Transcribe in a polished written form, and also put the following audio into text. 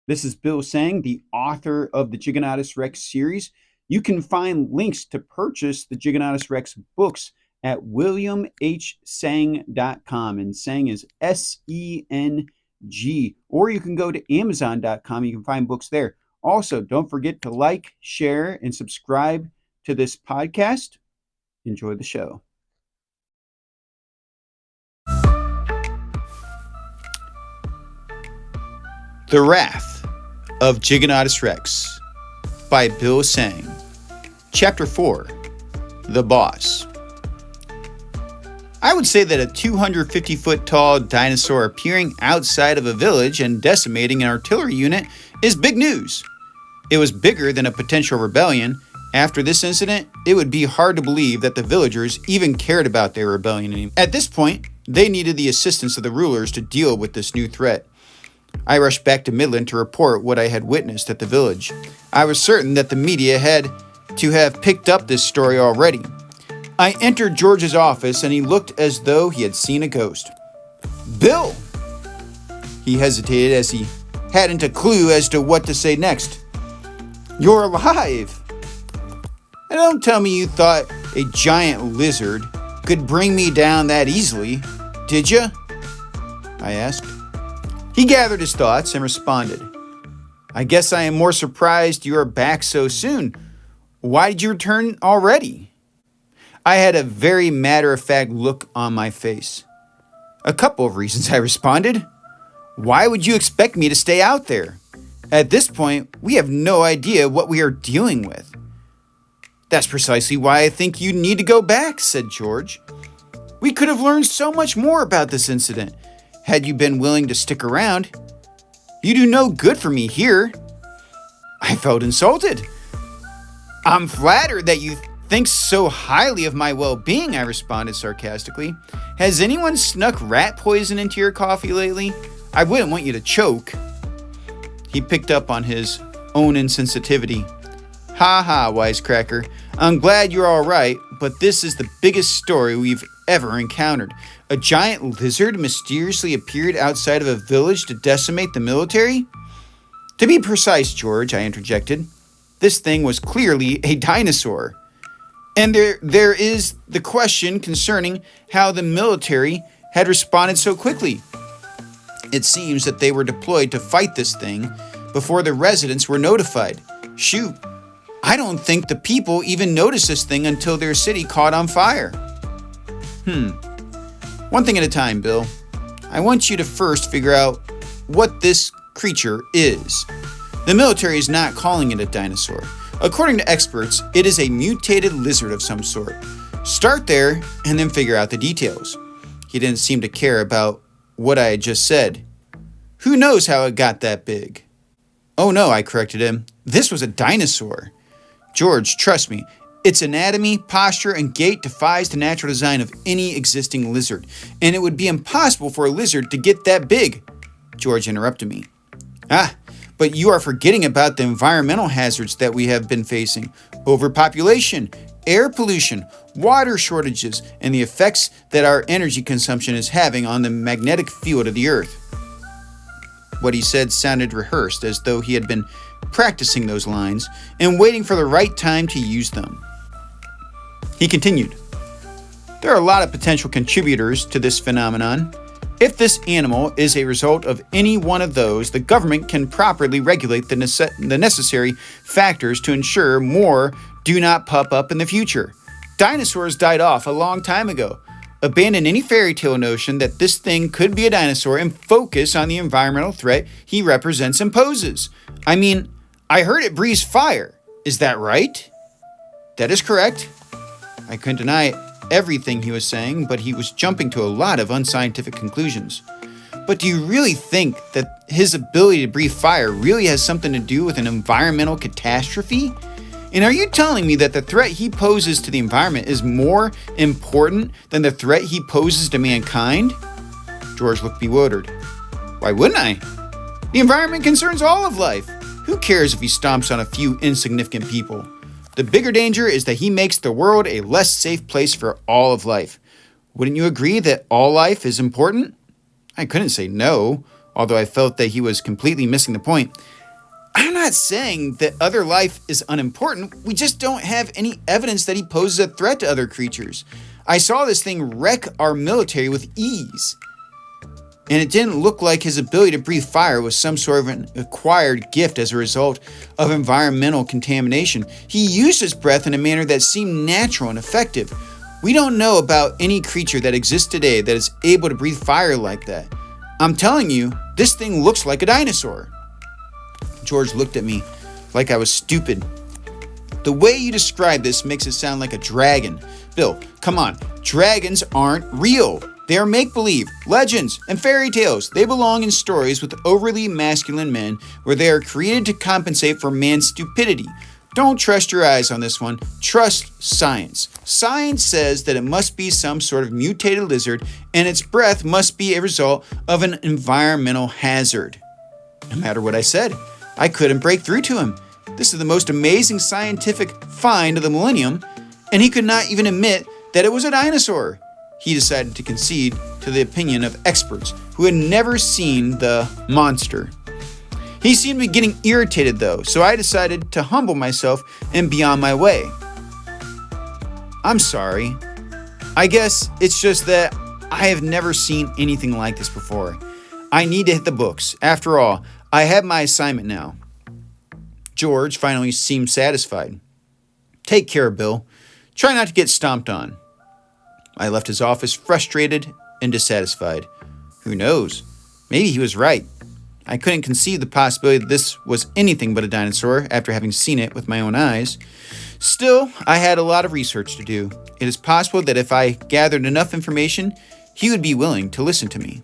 This is Bill Sang, the author of the Giganotus Rex series. You can find links to purchase the Giganotus Rex books at williamhsang.com, and Sang is Seng, or you can go to amazon.com. You can find books there. Also, don't forget to like, share, and subscribe to this podcast. Enjoy the show. The Wrath of Giganotus Rex by Bill Sang. Chapter 4, The Boss. I would say that a 250-foot tall dinosaur appearing outside of a village and decimating an artillery unit is big news. It was bigger than a potential rebellion. After this incident, it would be hard to believe that the villagers even cared about their rebellion anymore. At this point, they needed the assistance of the rulers to deal with this new threat. I rushed back to Midland to report what I had witnessed at the village. I was certain that the media had to have picked up this story already. I entered George's office and he looked as though he had seen a ghost. "Bill!" He hesitated as he hadn't a clue as to what to say next. "You're alive! And don't tell me you thought a giant lizard could bring me down that easily, did you?" I asked. He gathered his thoughts and responded, "I guess I am more surprised you are back so soon. Why did you return already?" I had a very matter-of-fact look on my face. "A couple of reasons," I responded. "Why would you expect me to stay out there? At this point, we have no idea what we are dealing with." "That's precisely why I think you need to go back," said George. "We could have learned so much more about this incident had you been willing to stick around. You do no good for me here." I felt insulted. "I'm flattered that you think so highly of my well-being," I responded sarcastically. "Has anyone snuck rat poison into your coffee lately? I wouldn't want you to choke." He picked up on his own insensitivity. "Ha ha, wisecracker. I'm glad you're all right, but this is the biggest story we've ever encountered. A giant lizard mysteriously appeared outside of a village to decimate the military?" "To be precise, George," I interjected, "this thing was clearly a dinosaur. And there is the question concerning how the military had responded so quickly. It seems that they were deployed to fight this thing before the residents were notified. Shoot, I don't think the people even noticed this thing until their city caught on fire." One thing at a time, Bill. I want you to first figure out what this creature is. The military is not calling it a dinosaur. According to experts, it is a mutated lizard of some sort. Start there and then figure out the details. He didn't seem to care about what I had just said. "Who knows how it got that big?" "Oh no," I corrected him. "This was a dinosaur. George, trust me, its anatomy, posture, and gait defies the natural design of any existing lizard, and it would be impossible for a lizard to get that big." George interrupted me. But you are forgetting about the environmental hazards that we have been facing. Overpopulation, air pollution, water shortages, and the effects that our energy consumption is having on the magnetic field of the Earth." What he said sounded rehearsed, as though he had been practicing those lines and waiting for the right time to use them. He continued, "There are a lot of potential contributors to this phenomenon. If this animal is a result of any one of those, the government can properly regulate the necessary factors to ensure more do not pop up in the future. Dinosaurs died off a long time ago. Abandon any fairy tale notion that this thing could be a dinosaur and focus on the environmental threat he represents and poses. I mean, I heard it breathes fire. Is that right?" "That is correct." I couldn't deny everything he was saying, but he was jumping to a lot of unscientific conclusions. "But do you really think that his ability to breathe fire really has something to do with an environmental catastrophe? And are you telling me that the threat he poses to the environment is more important than the threat he poses to mankind?" George looked bewildered. "Why wouldn't I? The environment concerns all of life. Who cares if he stomps on a few insignificant people? The bigger danger is that he makes the world a less safe place for all of life. Wouldn't you agree that all life is important?" I couldn't say no. although I felt that he was completely missing the point. I'm not saying that other life is unimportant. We just don't have any evidence that he poses a threat to other creatures. I saw this thing wreck our military with ease. And it didn't look like his ability to breathe fire was some sort of an acquired gift as a result of environmental contamination. He used his breath in a manner that seemed natural and effective. We don't know about any creature that exists today that is able to breathe fire like that. I'm telling you, this thing looks like a dinosaur. George looked at me like I was stupid. The way you describe this makes it sound like a dragon. Bill, come on, dragons aren't real. They are make-believe, legends, and fairy tales. They belong in stories with overly masculine men where they are created to compensate for man's stupidity. Don't trust your eyes on this one. Trust science. Science says that it must be some sort of mutated lizard, and its breath must be a result of an environmental hazard. No matter what I said, I couldn't break through to him. This is the most amazing scientific find of the millennium, and he could not even admit that it was a dinosaur. He decided to concede to the opinion of experts who had never seen the monster. He seemed to be getting irritated though, so I decided to humble myself and be on my way. I'm sorry. I guess it's just that I have never seen anything like this before. I need to hit the books. After all, I have my assignment now. George finally seemed satisfied. Take care, Bill. Try not to get stomped on. I left his office frustrated and dissatisfied. Who knows? Maybe he was right. I couldn't conceive the possibility that this was anything but a dinosaur after having seen it with my own eyes. Still, I had a lot of research to do. It is possible that if I gathered enough information, he would be willing to listen to me.